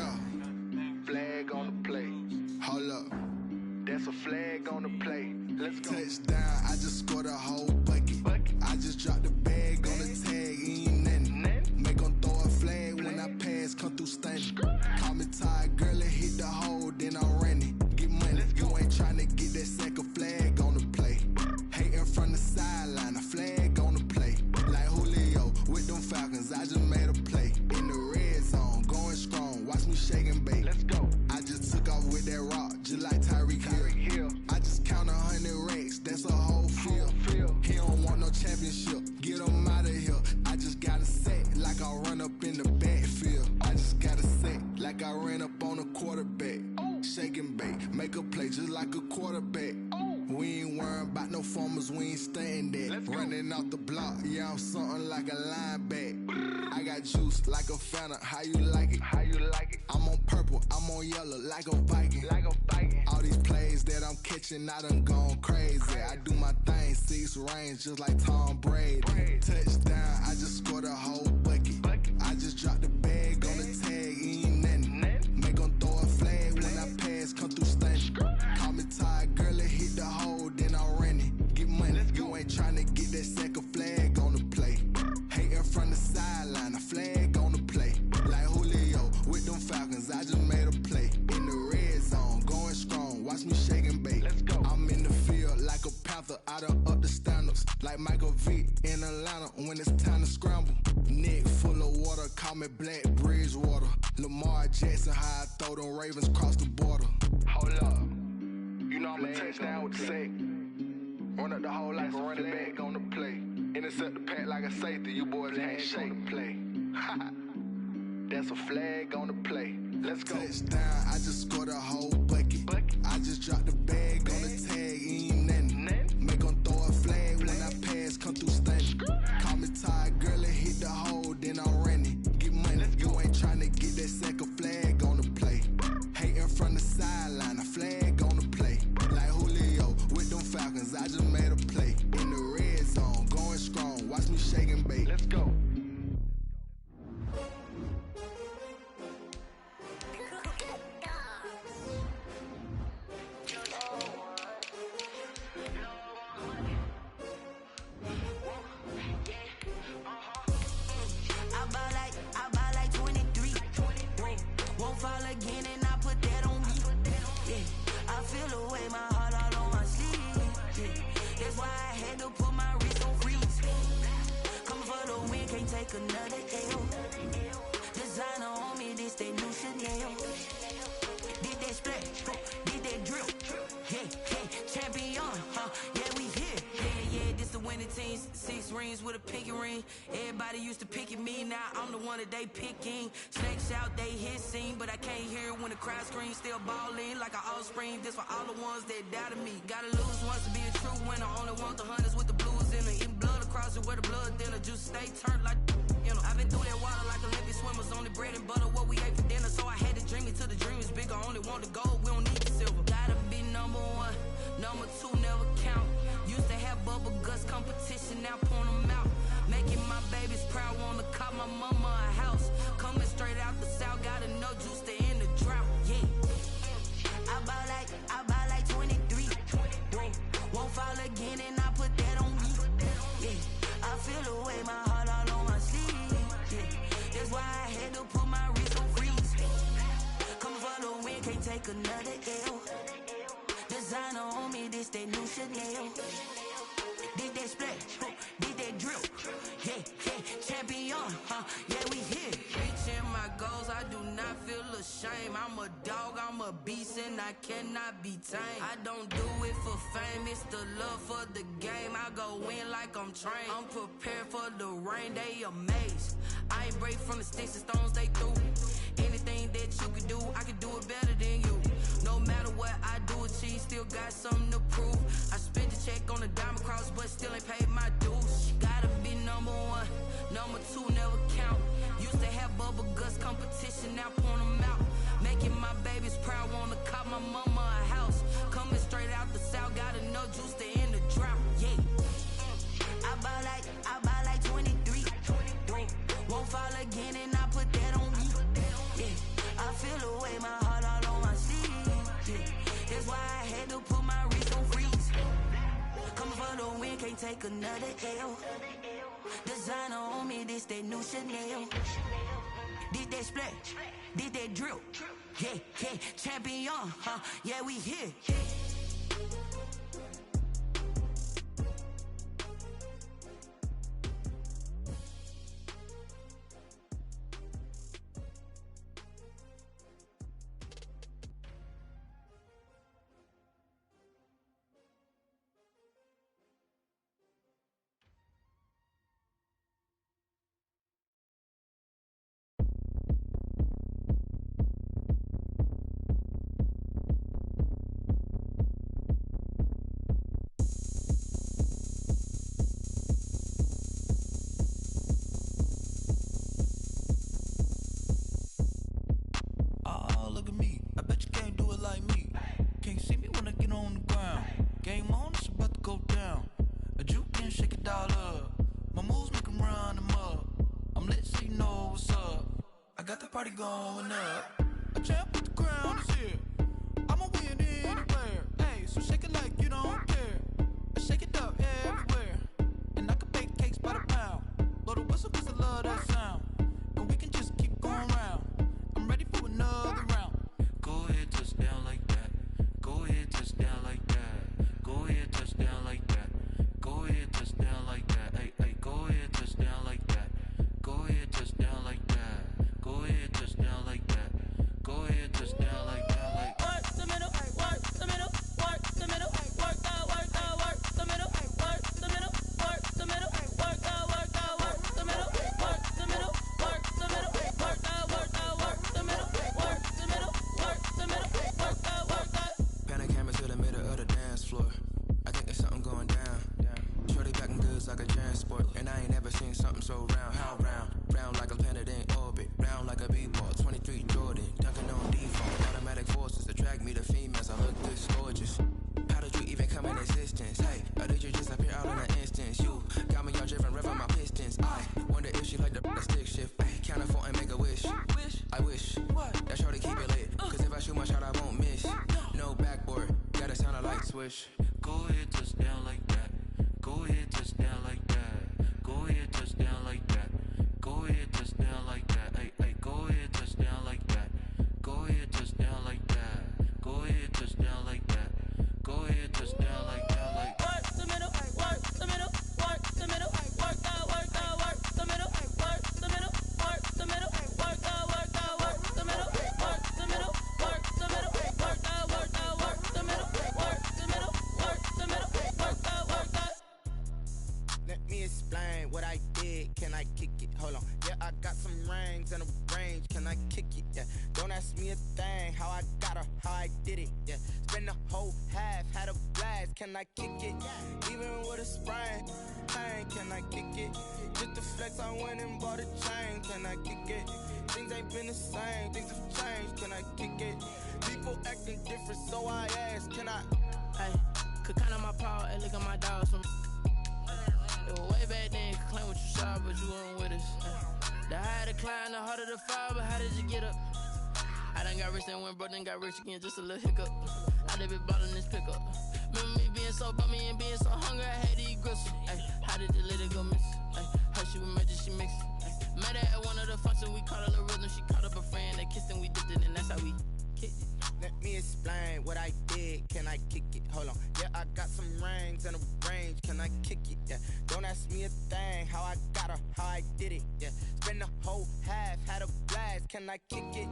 Yeah, flag on the play. Hold up, that's a flag on the play. Let's go. Touchdown, I just scored a whole bucket. I just dropped the bag on the tag, ain't nothing. Make 'em throw a flag when I pass, come through stunning. Call me tired, girl, it hit the hole, then I'm running. Get money, you ain't tryna get that second flag on the play. Hating from the sideline, a flag on the play. Like Julio with them Falcons, I just made a play. In the red zone, going strong, watch me shake and bake. Let's go. I just took off with that rock, just like Tyreek Hill. I just count 100 racks, that's a whole field. He don't want no championship, get him out of here. I just got a set, like I run up in the backfield. I just got a set, like I ran up on a quarterback. Shake and bake, make a play just like a quarterback. We ain't worrying about no formers, we ain't staying there. Running off the block, yeah, I'm something like a linebacker. I got juice like a Fanta, how you like it? I'm on purple, I'm on yellow, like a Viking. All these plays that I'm catching, I done gone crazy. I do my thing, 6 range, just like Tom Brady. Touchdown, I just scored a whole bucket. I just dropped the bag on the tag, ain't nothing. Make 'em throw a flag when I pass, come through stunning. Call me tired, girl, it hit the hole, then I'm running. Get money, you ain't tryna get that second flag on the play. Hating from the sideline, a flag on the play. Like Julio with them Falcons, I just made a play. In the red zone, going strong, watch me shake and bake. I'm in the field like a Panther, I done up the standards. Like Michael Vick in Atlanta when it's time to scramble. Neck full of water, call me Black Bridgewater. Lamar Jackson, how I throw them Ravens cross the border. Hold up, you know I'm a touchdown with the sack. Run up the hole like a running back on the play. Intercept the pack like a safety, you boys ain't shake. Play. That's a flag on the play. Let's go. Touchdown, I just scored a whole bucket. I just dropped the bag on the tag, ain't nothing. Make 'em throw a flag when I pass, come through stunning. Call me tired, girl, it hit the hole, then I'm running. Get money, you ain't tryna get that second flag on the play. Hating from the sideline, a flag on the play. Like Julio with them Falcons, I just made a play. In the red zone, going strong, watch me shake and bake. Let's go. Fall again and I put that on me. Yeah, I feel away, my heart all on my sleeve. Yeah, that's why I had to put my wrist on freeze. Coming for the win, can't take another L. Designer on me, this that new Chanel. Did that splat, did that drill. Yeah, champion, yeah, we here. Yeah, this the winning team. 6 rings with a pinky ring. Everybody used to pick at me, now I'm the one that they picking. Snakes out, they hit scene, but I can't hear it when the crowd screams. Still ballin' like an offspring. This for all the ones that doubted me. Gotta lose once to be a true winner. Only want the hunters with the blues in it. Eating blood across it where the blood thinner. Juice stay turned like, you know. I've been through that water like Olympic swimmers. Only bread and butter, what we ate for dinner. So I had to dream it till the dream is bigger. Only want the gold, we don't need the silver. Gotta be number 1, number 2 never count. Used to have bubble guts competition, now point them out. Making my babies proud, wanna call my mama a house. Coming straight out the south, gotta know juice to end the drought. Yeah, I buy like 23. Won't fall again and I put that on me. Yeah, I feel away, my heart all on my sleeve. Yeah, that's why I had to put my wrist on freeze. Coming for the win, can't take another L. Designer on me, this that new Chanel. Did that splat, did that drill. Yeah, champion, yeah, we here. Reaching my goals, I do not feel ashamed. I'm a dog, I'm a beast, and I cannot be tamed. I don't do it for fame, it's the love for the game. I go in like I'm trained. I'm prepared for the rain, they amazed. I ain't break from the sticks and stones they threw. Anything that you can do, I can do it better than you. No matter what I do, achieve, still got something to prove. I spent the check on the diamond cross, but still ain't paid my dues. Gotta be number 1, number 2 never count. Used to have bubble guts competition, now point them out. Making my babies proud, wanna call my mama a house. Coming straight out the south, gotta know juice to end the drought. Yeah, I buy like 23. Won't fall again and I put that on me. Yeah, I feel take another L. Designer on me, this that new Chanel. This that splash, this that drill. Yeah, yeah, champion, huh? Yeah, we here. Party going up. A champ with the crown is here. I'ma win anywhere. Hey, so shake it like you don't care. Shake it up everywhere. And I can bake cakes by the pound. Blow the whistle cause I love that sound. And we can just keep going round. I'm ready for another round. Go ahead, touch down like that. Go ahead, touch down like that. Go ahead, touch down like that. Go ahead, touch down like that. Hey, hey, go ahead, touch down like that. Go ahead, touch down like that. Go ahead, touch down like that. Go ahead, touch down like that. Like work the middle, work the middle, work the middle, work the middle, work the middle, work the middle, work the middle, work the middle, work the middle, work the middle, work the middle, work the middle, work the. Pan a camera to the middle of the dance floor. I think there's something going down. Shorty packing goods like a transport, and I ain't never seen something so round. How round? Round like a planet in orbit, round like a b-ball. 23 Jordan, dunking on default. Automatic forces attract me to females. I look this gorgeous. How did you even come in existence? Hey, or did you just appear out in an instance? You got me all driven, revving my pistons. I wonder if she like the stick shift. Ay, count a 4 and make a wish. I wish that shorty keep it lit. Cause if I shoot my shot, I won't miss. No backboard, gotta sound a light switch. Go ahead, touch down like that. Go ahead, touch down like that. Go ahead, touch down like that. Go ahead, touch down like that. Hey, hey, go ahead, touch down like that. Go ahead, touch down like that. Go ahead, touch down like that. Go ahead, touch down like that. Like work the middle, work the middle, work the middle, work the middle, work the middle, work the middle, work the middle, work the middle, work the middle, work the middle, work the middle, work the middle, work the middle, work the. Let me explain what I did. Can I kick it? Hold on. Yeah, I got some rings and a range. Can I kick it? Yeah. Don't ask me a thing. How I got her, how I did it. Yeah. Spend the whole half, had a blast. Can I kick it? Even with a sprain. Pain, can I kick it? Just to flex, I went and bought a chain. Can I kick it? Things ain't been the same. Things have changed. Can I kick it? People acting different, so I ask. Can I? Hey, could count on my power and look at my dogs from. It was way back then, could claim what you saw, but you weren't with us. The higher the climb, the harder the fall, but how did you get up? I done got rich and went broke, then got rich again, just a little hiccup. I done been ballin' this pickup. Remember me being so bummy and being so hungry, I had to eat gristle. Ay, how did you let it go miss? Ay, her she was magic, she mixed. Met her at one of the functions, we caught a little rhythm, she caught up a friend, they kissed and we dipped it, and that's how we kicked it. Let me explain what I did. Can I kick it? Hold on. Yeah, I got some rings and a range. Can I kick it? Yeah. Don't ask me a thing. How I got her, how I did it. Yeah. Spend the whole half, had a blast. Can I kick it?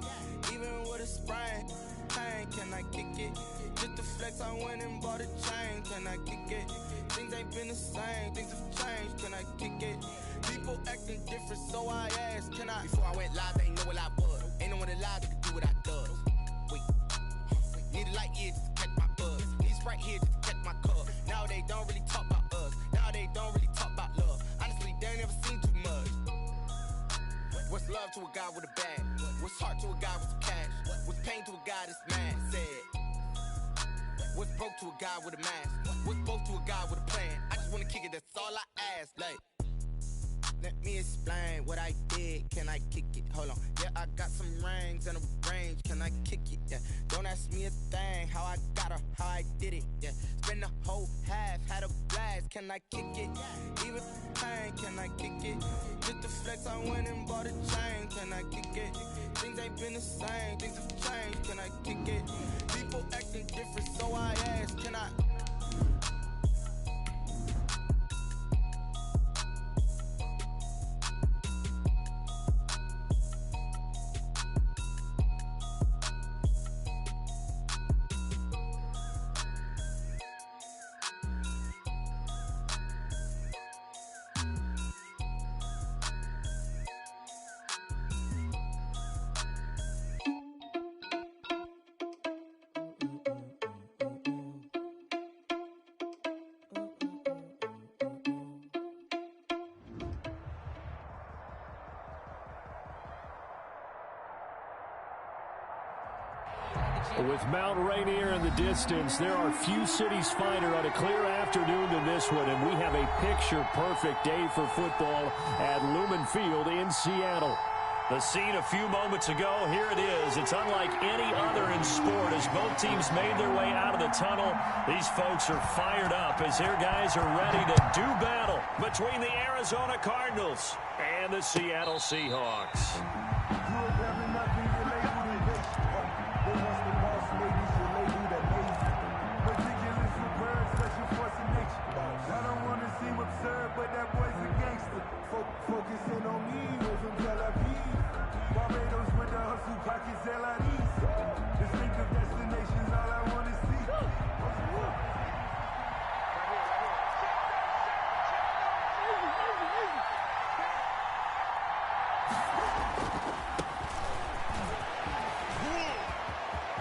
Even with a sprain. Pain, can I kick it? Just to flex, I went and bought a chain. Can I kick it? Things ain't been the same. Things have changed. Can I kick it? People acting different, so I asked. Can I? Before I went live, they ain't know what I was. Ain't no one alive that could do what I does. Wait. Need a light here just to catch my buzz. Need Sprite here just to catch my cup. Now they don't really talk about us. Now they don't really talk about love. Honestly, they ain't never seen too much. What's love to a guy with a bag? What's heart to a guy with some cash? What's pain to a guy that's mad? Said. What's broke to a guy with a mask? What's broke to a guy with a plan? I just wanna kick it, that's all I ask. Like, let me me explain what I did. Can I kick it? Hold on. Yeah, I got some rings and a range. Can I kick it? Yeah. Don't ask me a thing. How I got her, how I did it. Yeah. Spend the whole half, had a blast. Can I kick it? Even pain, can I kick it? Just the flex, I went and bought a chain. Can I kick it? Things ain't been the same. Things have changed. Can I kick it? People acting different, so I ask. Can I? With Mount Rainier in the distance, there are few cities finer on a clear afternoon than this one, and we have a picture-perfect day for football at Lumen Field in Seattle. The scene a few moments ago, here it is. It's unlike any other in sport as both teams made their way out of the tunnel. These folks are fired up as their guys are ready to do battle between the Arizona Cardinals and the Seattle Seahawks. I don't want to seem absurd, but that boy's a gangster. Focusing on me, was from Tel Aviv. Barbados with the hustle, pockets LIDs. Distinctive destinations, all I want to see.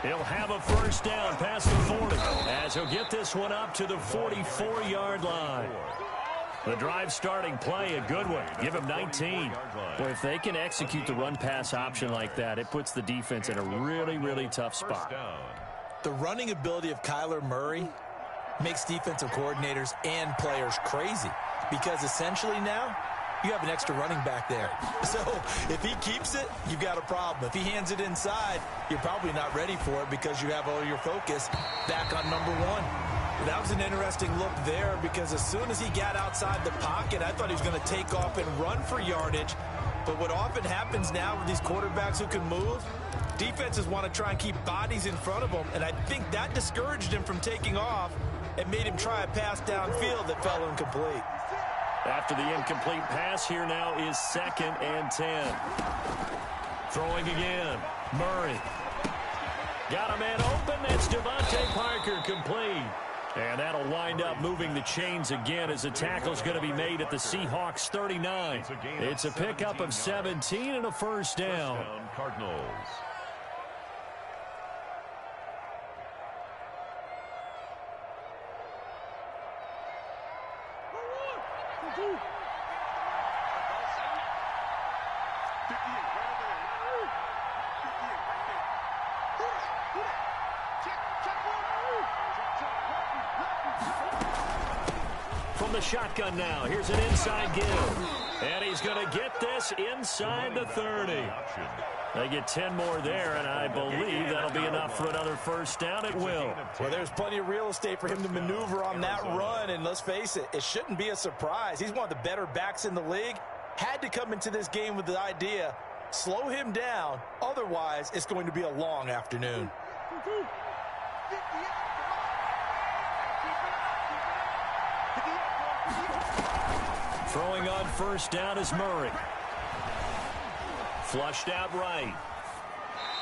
He'll have a first down past the 40 as he'll get this one up to the 44-yard line. The drive starting play, a good one. Give him 19. Well, if they can execute the run-pass option like that, it puts the defense in a really, really tough spot. The running ability of Kyler Murray makes defensive coordinators and players crazy because essentially now you have an extra running back there. So if he keeps it, you've got a problem. If he hands it inside, you're probably not ready for it because you have all your focus back on number one. That was an interesting look there because as soon as he got outside the pocket, I thought he was going to take off and run for yardage. But what often happens now with these quarterbacks who can move, defenses want to try and keep bodies in front of them, and I think that discouraged him from taking off and made him try a pass downfield that fell incomplete. After the incomplete pass, here now is 2nd and 10. Throwing again. Murray. Got a man open. That's Devontae Parker complete. And that'll wind up moving the chains again as the tackle's going to be made at the Seahawks 39. It's a pickup of 17 and a first down. Cardinals. From the shotgun now, here's an inside give. And he's going to get this inside the 30. They get 10 more there, and I believe that'll be enough for another first down. It will. Well, there's plenty of real estate for him to maneuver on that run, and let's face it, it shouldn't be a surprise. He's one of the better backs in the league. Had to come into this game with the idea, slow him down, otherwise it's going to be a long afternoon. Throwing on first down is Murray. Flushed out right.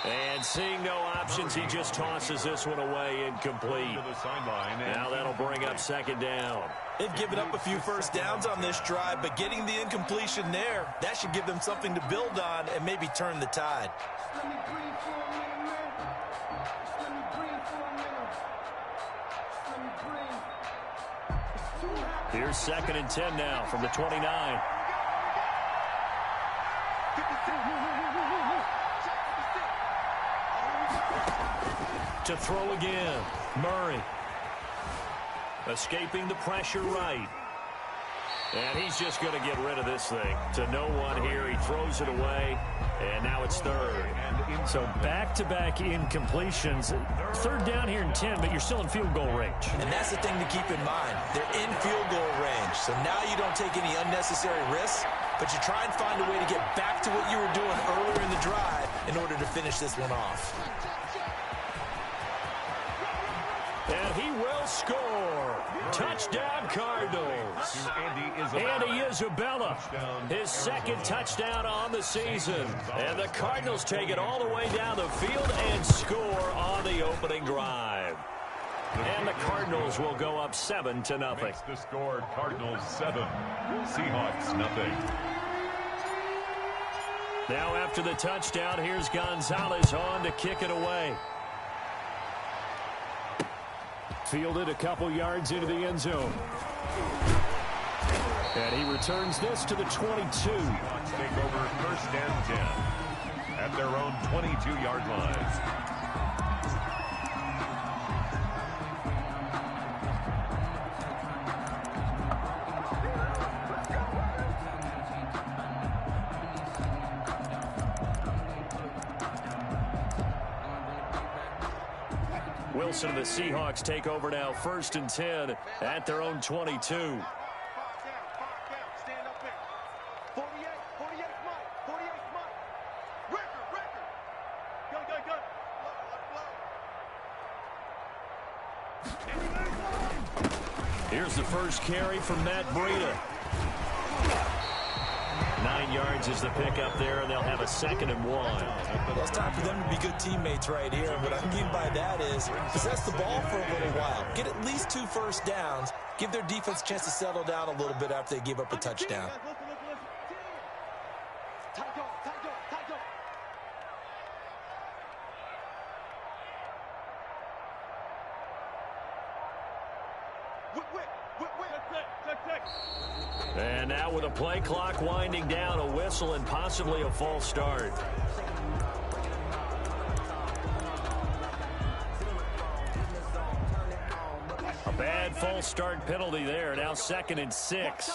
And seeing no options, he just tosses this one away incomplete. Now that'll bring up 2nd down. They've given up a few first downs on this drive, but getting the incompletion there, that should give them something to build on and maybe turn the tide. Here's 2nd and 10 now from the 29. To throw again, Murray. Escaping the pressure right. And he's just going to get rid of this thing. To no one here. He throws it away. And now it's third. So back-to-back incompletions. Third down here in 10, but you're still in field goal range. And that's the thing to keep in mind. They're in field goal range. So now you don't take any unnecessary risks, but you try and find a way to get back to what you were doing earlier in the drive in order to finish this one off. And he will score. Touchdown, Cardinals. Andy Isabella, his second touchdown on the season. And the Cardinals take it all the way down the field and score on the opening drive. And the Cardinals will go up 7-0. Makes the score Cardinals 7, Seahawks 0. Now after the touchdown, here's Gonzalez on to kick it away. Fielded a couple yards into the end zone. And he returns this to the 22. Seahawks take over first and 10 at their own 22-yard line. Wilson and the Seahawks take over now, first and 10 at their own 22. Stand up there. 48, Mike. 48, Mike. Record. Go. Here's the first carry from Matt Breida. 9 yards is the pickup there, and they'll have a 2nd and 1. Well, it's time for them to be good teammates right here. And what I mean by that is possess the ball for a little while. Get at least 2 first downs. Give their defense a chance to settle down a little bit after they give up a touchdown. And now with a play clock winding down, a whistle and possibly a false start. A bad false start penalty there. Now 2nd and 6.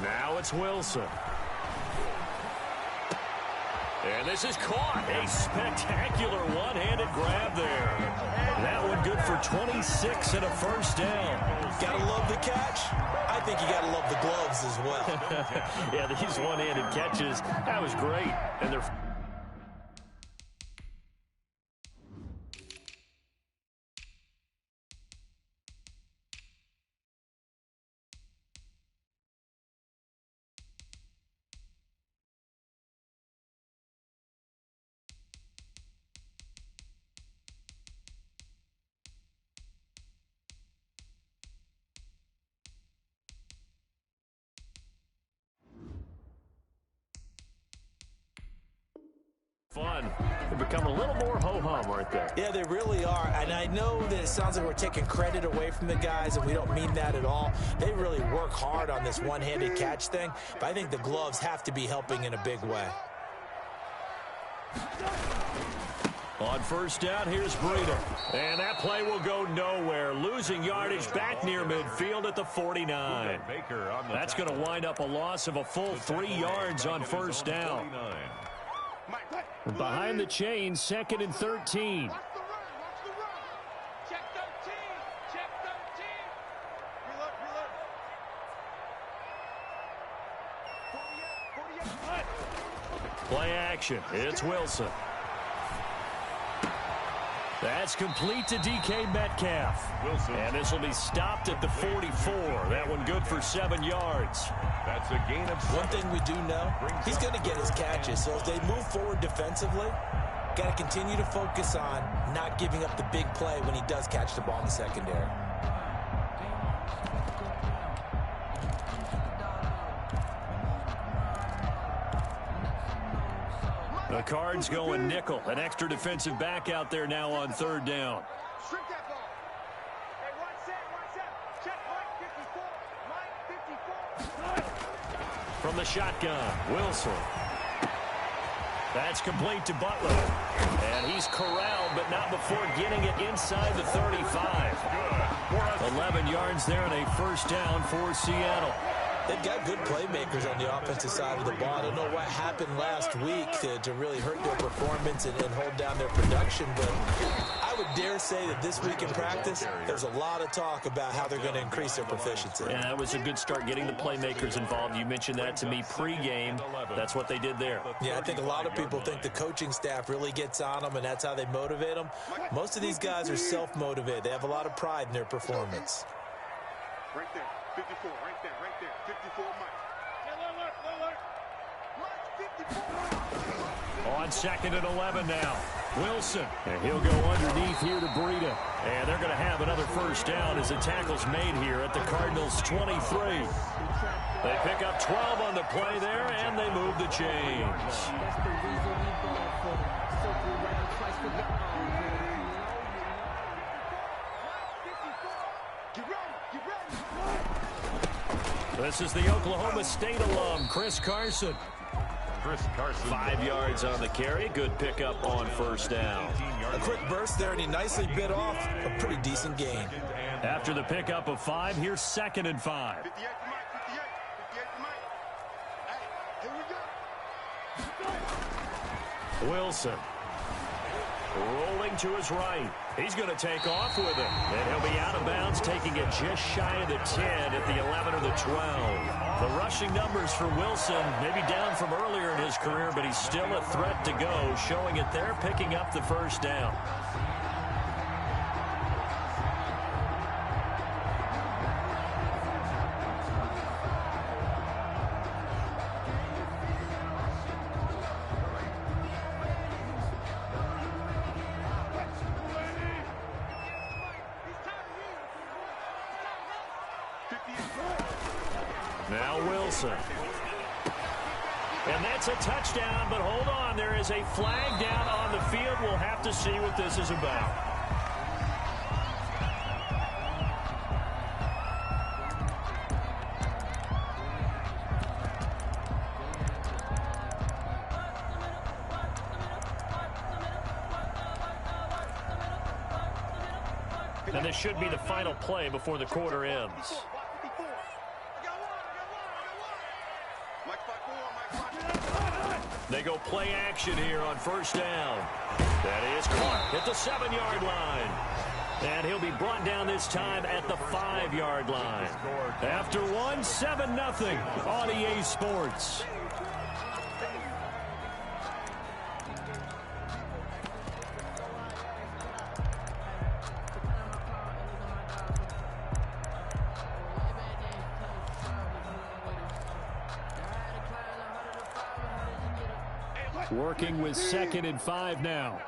Now it's Wilson. And this is caught. A spectacular one-handed grab there. That one good for 26 and a first down. Gotta love the catch. I think you gotta love the gloves as well. Yeah, these one-handed catches, that was great. And they're... fun. They've become a little more ho-hum right there. Yeah, they really are. And I know that it sounds like we're taking credit away from the guys, and we don't mean that at all. They really work hard on this one-handed catch thing, but I think the gloves have to be helping in a big way. On first down, here's Breida. And that play will go nowhere. Losing yardage back near midfield at the 49. That's going to wind up a loss of a full 3 yards on first down. Behind the chain, 2nd and 13. Watch the run. Check 13. Check 13. Reload. 48. Play action. It's Wilson. That's complete to DK Metcalf. Wilson. And this will be stopped at the 44. That one good for 7 yards. That's a gain of 7. One thing we do know, he's going to get his catches. So as they move forward defensively, got to continue to focus on not giving up the big play when he does catch the ball in the secondary. The Cards going nickel. An extra defensive back out there now on third down. Strip that ball. Hey, watch that. Check Mike 54. From the shotgun, Wilson. That's complete to Butler. And he's corralled, but not before getting it inside the 35. 11 yards there and a first down for Seattle. They've got good playmakers on the offensive side of the ball. I don't know what happened last week to really hurt their performance and hold down their production, but I would dare say that this week in practice, there's a lot of talk about how they're going to increase their proficiency. Yeah, that was a good start getting the playmakers involved. You mentioned that to me pregame. That's what they did there. Yeah, I think a lot of people think the coaching staff really gets on them, and that's how they motivate them. Most of these guys are self-motivated. They have a lot of pride in their performance. Right there, 54, right there, 54, Mike. On 2nd and 11 now. Wilson. And he'll go underneath here to Breida. And they're going to have another first down as the tackle's made here at the Cardinals' 23. They pick up 12 on the play there, and they move the chains. This is the Oklahoma State alum, Chris Carson. 5 yards on the carry. Good pickup on first down. A quick burst there, and he nicely bit off a pretty decent gain. After the pickup of 5, here's 2nd and 5. 58 to Mike, 58 to Mike. Hey, here we go. Wilson. Rolling to his right. He's going to take off with it. And he'll be out of bounds, taking it just shy of the 10 at the 11 or the 12. The rushing numbers for Wilson, maybe down from earlier in his career, but he's still a threat to go, showing it there, picking up the first down. Now Wilson. And that's a touchdown, but hold on. There is a flag down on the field. We'll have to see what this is about. And this should be the final play before the quarter ends. They go play action here on first down. That is Clark at the 7-yard line. And he'll be brought down this time at the 5-yard line. After one, 7-0 on EA Sports. Working with 2nd and 5 now.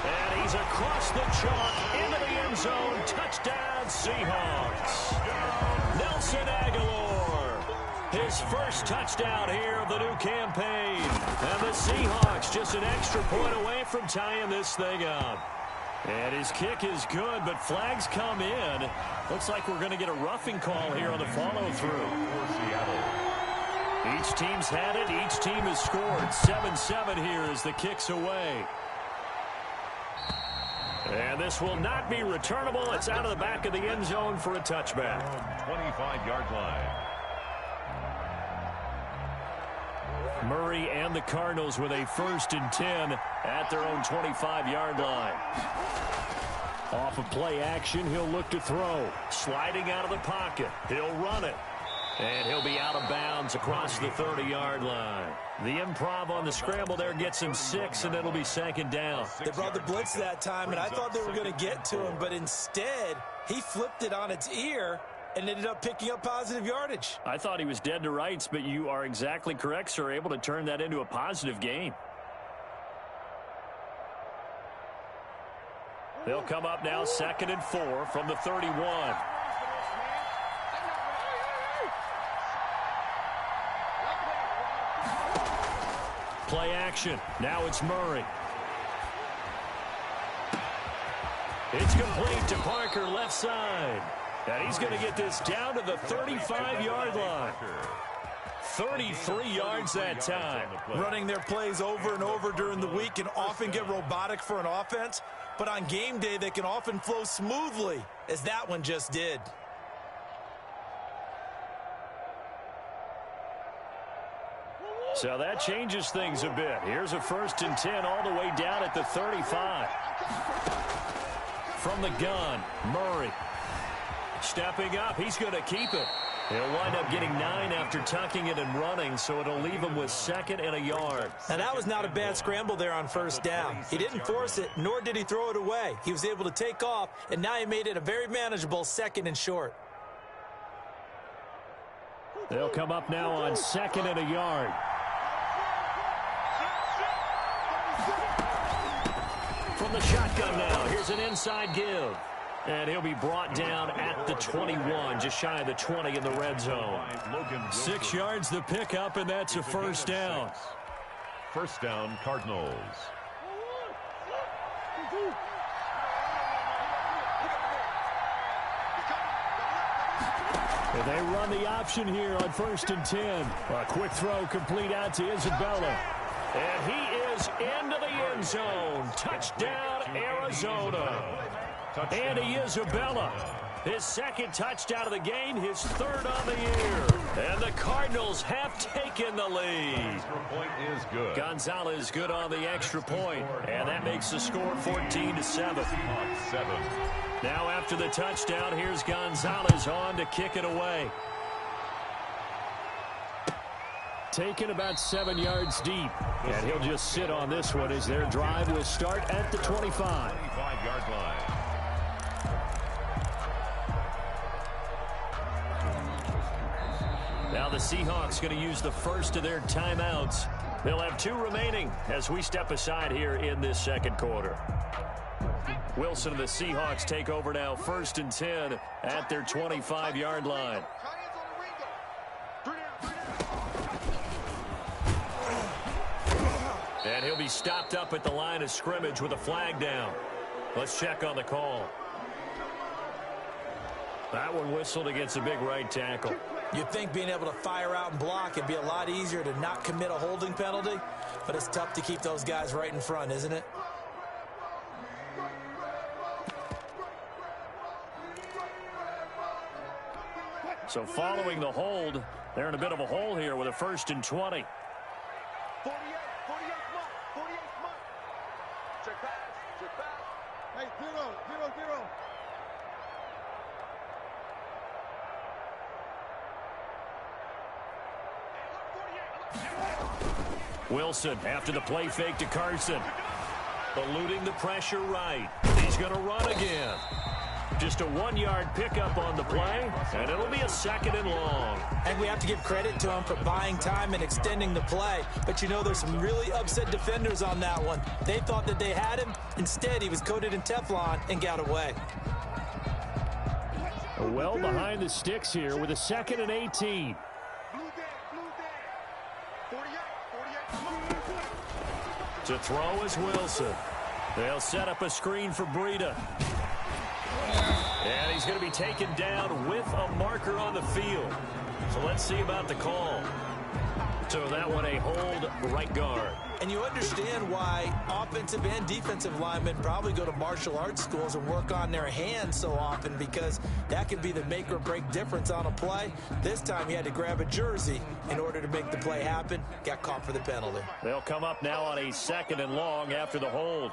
And he's across the chalk into the end zone. Touchdown, Seahawks. Nelson Aguilar. His first touchdown here of the new campaign. And the Seahawks just an extra point away from tying this thing up. And his kick is good, but flags come in. Looks like we're going to get a roughing call here on the follow-through. Each team's had it. Each team has scored. 7-7 here as the kick's away. And this will not be returnable. It's out of the back of the end zone for a touchback. 25-yard line. Murray and the Cardinals with a 1st and 10 at their own 25-yard line. Off of play action, he'll look to throw. Sliding out of the pocket. He'll run it. And he'll be out of bounds across the 30-yard line. The improv on the scramble there gets him 6, and it'll be 2nd down. They brought the blitz that time, and I thought they were going to get to him, but instead, he flipped it on its ear and ended up picking up positive yardage. I thought he was dead to rights, but you are exactly correct, sir. Able to turn that into a positive gain. They'll come up now 2nd and 4 from the 31. Play action. Now it's Murray. It's complete to Parker left side. And he's going to get this down to the 35-yard line. 33 yards that time. Running their plays over and over during the week can often get robotic for an offense, but on game day they can often flow smoothly, as that one just did. So that changes things a bit. Here's a 1st and 10 all the way down at the 35. From the gun, Murray. Stepping up, he's going to keep it. He'll wind up getting 9 after tucking it and running, so it'll leave him with 2nd and a yard. Now, that was not a bad scramble there on 1st down. He didn't force it, nor did he throw it away. He was able to take off, and now he made it a very manageable 2nd and short. They'll come up now on 2nd and a yard. From the shotgun now, here's an inside give. And he'll be brought down at the 21, just shy of the 20 in the red zone. 6 yards the pickup, and that's a 1st down. 1st down, Cardinals. And they run the option here on 1st and 10. A quick throw complete out to Isabella. And he is into the end zone. Touchdown, Arizona. Andy Isabella, his 2nd touchdown of the game, his 3rd on the year. And the Cardinals have taken the lead. Extra point is good. Gonzalez good on the extra point, and that makes the score 14-7. Seahawks 7. Now after the touchdown, here's Gonzalez on to kick it away. Taken about 7 yards deep, and he'll just sit on this one as their drive will start at the 25. 25-yard line. Now the Seahawks going to use the first of their timeouts. They'll have 2 remaining as we step aside here in this 2nd quarter. Wilson and the Seahawks take over now 1st and 10 at their 25-yard line. And he'll be stopped up at the line of scrimmage with a flag down. Let's check on the call. That one whistled against a big right tackle. You'd think being able to fire out and block it'd be a lot easier to not commit a holding penalty, but it's tough to keep those guys right in front, isn't it? So following the hold, they're in a bit of a hole here with a 1st and 20. 48 month. Check back. Hey, 0. Wilson after the play fake to Carson. Eluding the pressure right. He's going to run again. Just a 1-yard pickup on the play, and it'll be a 2nd and long. And we have to give credit to him for buying time and extending the play. But you know, there's some really upset defenders on that one. They thought that they had him. Instead, he was coated in Teflon and got away. Well behind the sticks here with a 2nd and 18. To throw is Wilson. They'll set up a screen for Breida. And he's going to be taken down with a marker on the field. So let's see about the call. So that one a hold right guard. And you understand why offensive and defensive linemen probably go to martial arts schools and work on their hands so often, because that could be the make or break difference on a play. This time he had to grab a jersey in order to make the play happen. Got caught for the penalty. They'll come up now on a 2nd and long after the hold.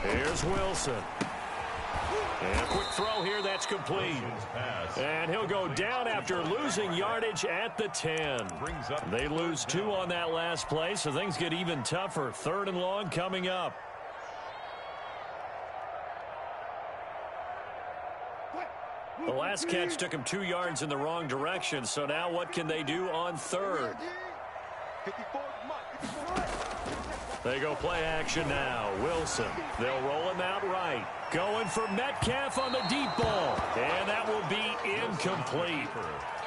Here's Wilson. And a quick throw here that's complete. And he'll go down after losing yardage at the 10. They lose 2 on that last play, so things get even tougher. 3rd and long coming up. The last catch took him 2 yards in the wrong direction, so now what can they do on 3rd? They go play action now. Wilson. They'll roll him out right. Going for Metcalf on the deep ball. And that will be incomplete.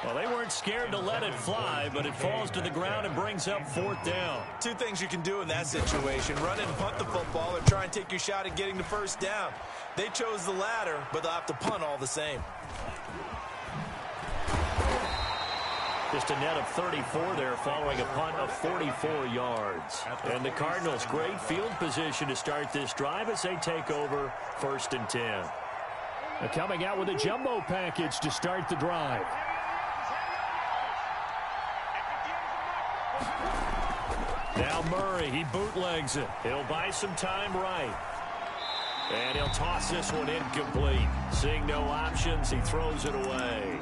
Well, they weren't scared to let it fly, but it falls to the ground and brings up 4th down. Two things you can do in that situation. Run and punt the football or try and take your shot at getting the first down. They chose the latter, but they'll have to punt all the same. Just a net of 34 there following a punt of 44 yards. And the Cardinals, great field position to start this drive as they take over 1st and 10. They're coming out with a jumbo package to start the drive. Now Murray, he bootlegs it. He'll buy some time right. And he'll toss this one incomplete. Seeing no options, he throws it away.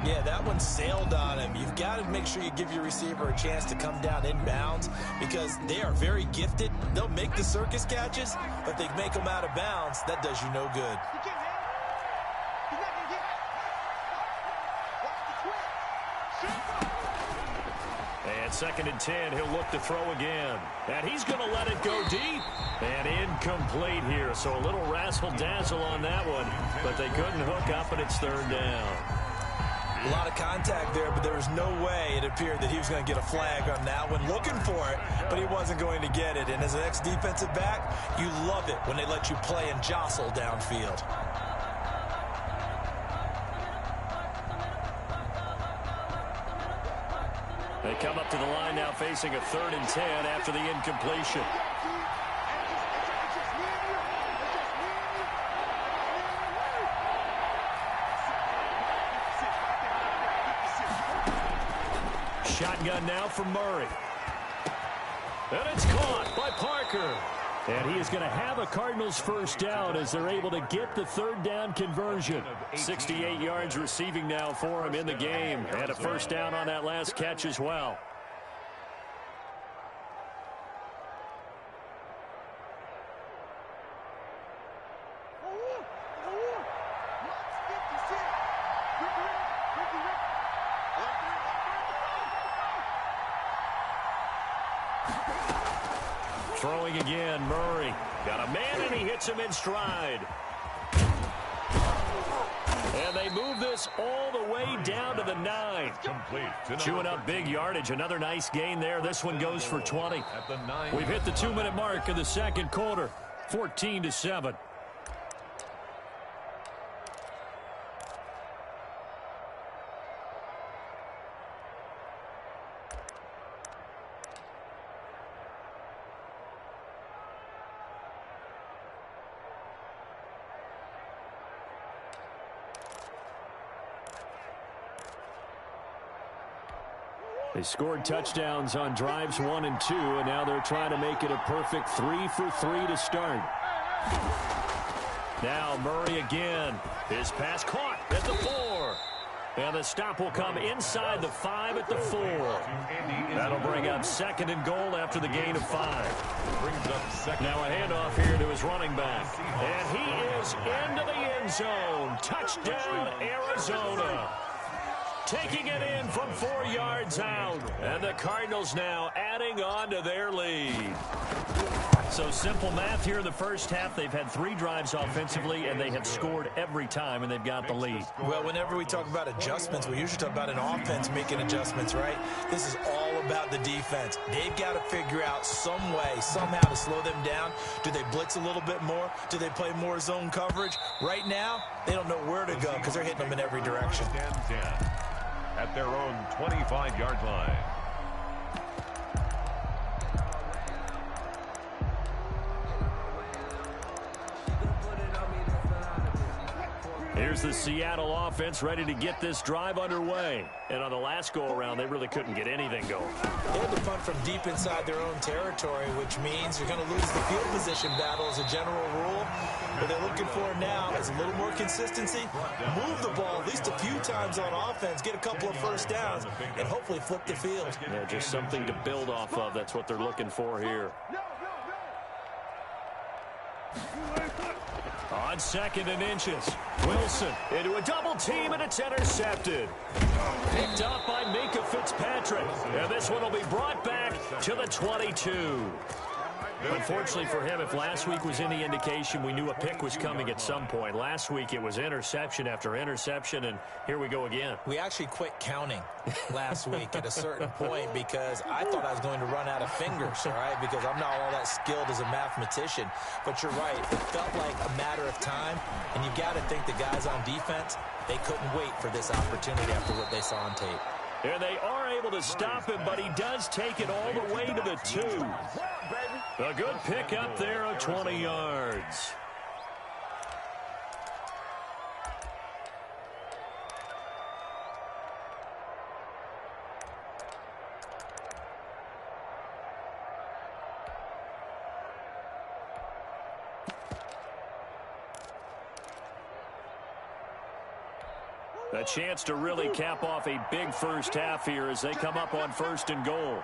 Yeah, that one sailed on him. You've got to make sure you give your receiver a chance to come down inbounds because they are very gifted. They'll make the circus catches, but if they make them out of bounds, that does you no good. And 2nd and 10, he'll look to throw again. And he's going to let it go deep. And incomplete here, so a little razzle-dazzle on that one. But they couldn't hook up, and it's 3rd down. A lot of contact there, but there was no way it appeared that he was going to get a flag on that one. Looking for it, but he wasn't going to get it. And as an ex-defensive back, you love it when they let you play and jostle downfield. They come up to the line now facing a 3rd and 10 after the incompletion. Shotgun now from Murray. And it's caught by Parker. And he is going to have a Cardinals first down as they're able to get the 3rd down conversion. 68 yards receiving now for him in the game. And a first down on that last catch as well. Throwing again, Murray. Got a man, and he hits him in stride. And they move this all the way down to the 9. Chewing up big yardage. Another nice gain there. This one goes for 20. We've hit the 2-minute mark of the 2nd quarter. 14-7. They scored touchdowns on drives 1 and 2, and now they're trying to make it a perfect 3 for 3 to start. Now Murray again. His pass caught at the 4. And the stop will come inside the 5 at the 4. That'll bring up 2nd and goal after the gain of 5. Now a handoff here to his running back. And he is into the end zone. Touchdown, Arizona. Taking it in from 4 yards out. And the Cardinals now adding on to their lead. So simple math here in the first half. They've had 3 drives offensively, and they have scored every time, and they've got the lead. Well, whenever we talk about adjustments, we usually talk about an offense making adjustments, right? This is all about the defense. They've got to figure out some way, somehow to slow them down. Do they blitz a little bit more? Do they play more zone coverage? Right now, they don't know where to go because they're hitting them in every direction. At their own 25-yard line. Here's the Seattle offense ready to get this drive underway. And on the last go-around, they really couldn't get anything going. They had to punt from deep inside their own territory, which means you're going to lose the field position battle as a general rule. What they're looking for now is a little more consistency, move the ball at least a few times on offense, get a couple of first downs, and hopefully flip the field. Yeah, just something to build off of. That's what they're looking for here. On 2nd and inches, Wilson into a double team, and it's intercepted. Picked up by Minka Fitzpatrick. And this one will be brought back to the 22. Unfortunately for him, if last week was any indication, we knew a pick was coming at some point. Last week it was interception after interception, and here we go again. We actually quit counting last week at a certain point because I thought I was going to run out of fingers, all right, because I'm not all that skilled as a mathematician. But you're right. It felt like a matter of time, and you got to think the guys on defense, they couldn't wait for this opportunity after what they saw on tape. And they are able to stop him, but he does take it all the way to the 2. A good pick up there of 20 yards. A chance to really cap off a big first half here as they come up on 1st and goal.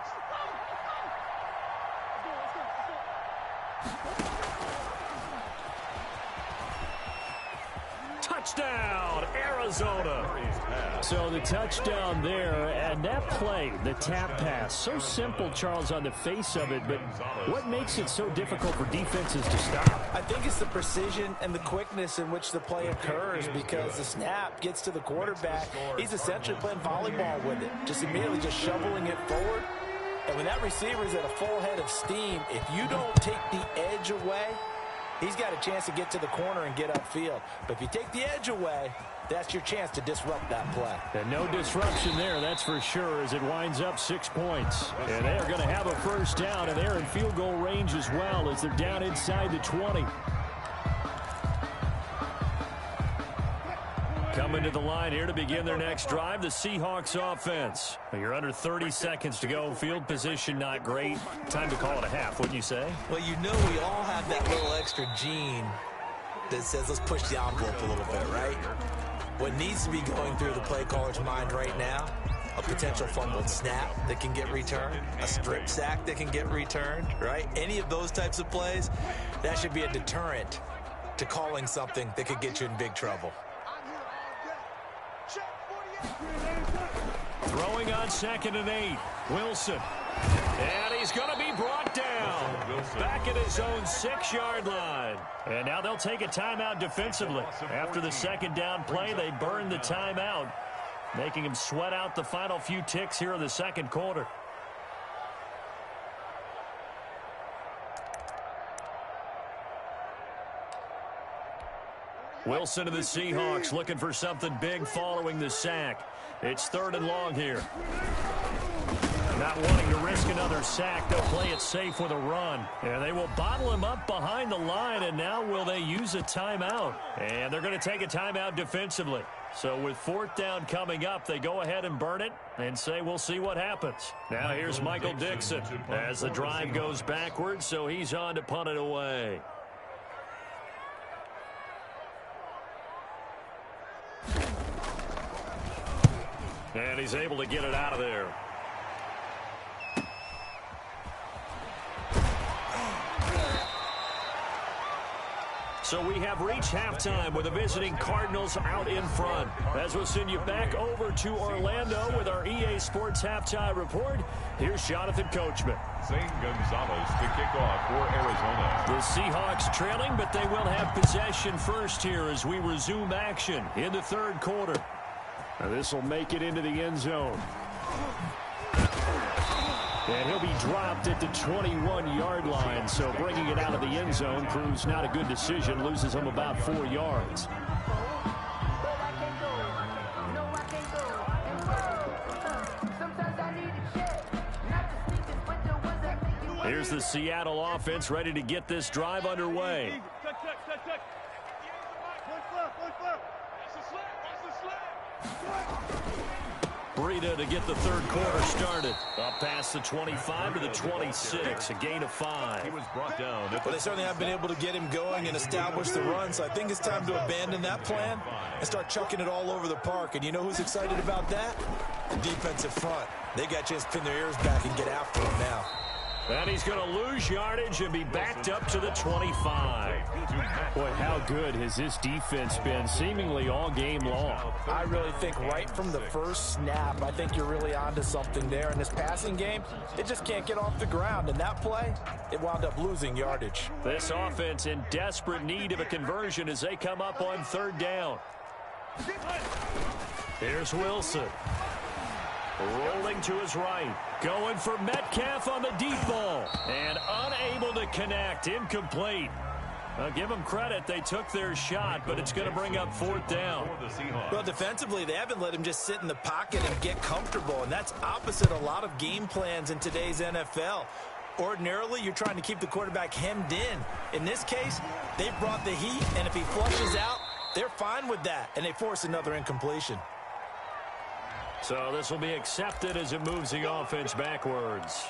Touchdown, Arizona. So the touchdown there, and that play, the tap pass, so simple, Charles, on the face of it, but what makes it so difficult for defenses to stop? I think it's the precision and the quickness in which the play occurs, because the snap gets to the quarterback. He's essentially playing volleyball with it, just immediately just shoveling it forward. And when that receiver is at a full head of steam, if you don't take the edge away, he's got a chance to get to the corner and get upfield. But if you take the edge away, that's your chance to disrupt that play. And no disruption there, that's for sure, as it winds up 6 points. And they are going to have a first down, and they're in field goal range as well as they're down inside the 20. Coming to the line here to begin their next drive, the Seahawks offense. You're under 30 seconds to go. Field position not great. Time to call it a half, wouldn't you say? Well, you know we all have that little extra gene that says let's push the envelope a little bit, right? What needs to be going through the play caller's mind right now, a potential fumbled snap that can get returned, a strip sack that can get returned, right? Any of those types of plays, that should be a deterrent to calling something that could get you in big trouble. Throwing on 2nd and 8. Wilson. And he's going to be brought down. Back at his own 6-yard line. And now they'll take a timeout defensively. After the 2nd down play, they burn the timeout, making him sweat out the final few ticks here in the 2nd quarter. Wilson of the Seahawks looking for something big following the sack. It's 3rd and long here. Not wanting to risk another sack, they'll play it safe with a run. And they will bottle him up behind the line, and now will they use a timeout? And they're going to take a timeout defensively. So with 4th down coming up, they go ahead and burn it and say we'll see what happens. Now here's Michael Dixon as the drive goes backwards, so he's on to punt it away. And he's able to get it out of there. So we have reached halftime with the visiting Cardinals out in front. As we'll send you back over to Orlando with our EA Sports Halftime Report, here's Jonathan Coachman. Zane Gonzalez to kick off for Arizona. The Seahawks trailing, but they will have possession first here as we resume action in the 3rd quarter. Now this will make it into the end zone. And he'll be dropped at the 21-yard line, so bringing it out of the end zone proves not a good decision, loses him about 4 yards. Here's the Seattle offense ready to get this drive underway. Breida to get the 3rd quarter started. Up past the 25 to the 26, a gain of 5. He was brought down. Well, they certainly have been able to get him going and establish the run, so I think it's time to abandon that plan and start chucking it all over the park. And you know who's excited about that? The defensive front. They got a chance to pin their ears back and get after him now. And he's going to lose yardage and be backed up to the 25. Boy, how good has this defense been seemingly all game long? I really think right from the first snap, I think you're really onto something there. In this passing game, it just can't get off the ground. And that play, it wound up losing yardage. This offense in desperate need of a conversion as they come up on third down. Here's Wilson. Rolling to his right. Going for Metcalf on the deep ball. And unable to connect. Incomplete. I'll give them credit. They took their shot, but it's going to bring up fourth down. Well, defensively, they haven't let him just sit in the pocket and get comfortable, and that's opposite a lot of game plans in today's NFL. Ordinarily, you're trying to keep the quarterback hemmed in. In this case, they brought the heat, and if he flushes out, they're fine with that, and they force another incompletion. So this will be accepted as it moves the offense backwards.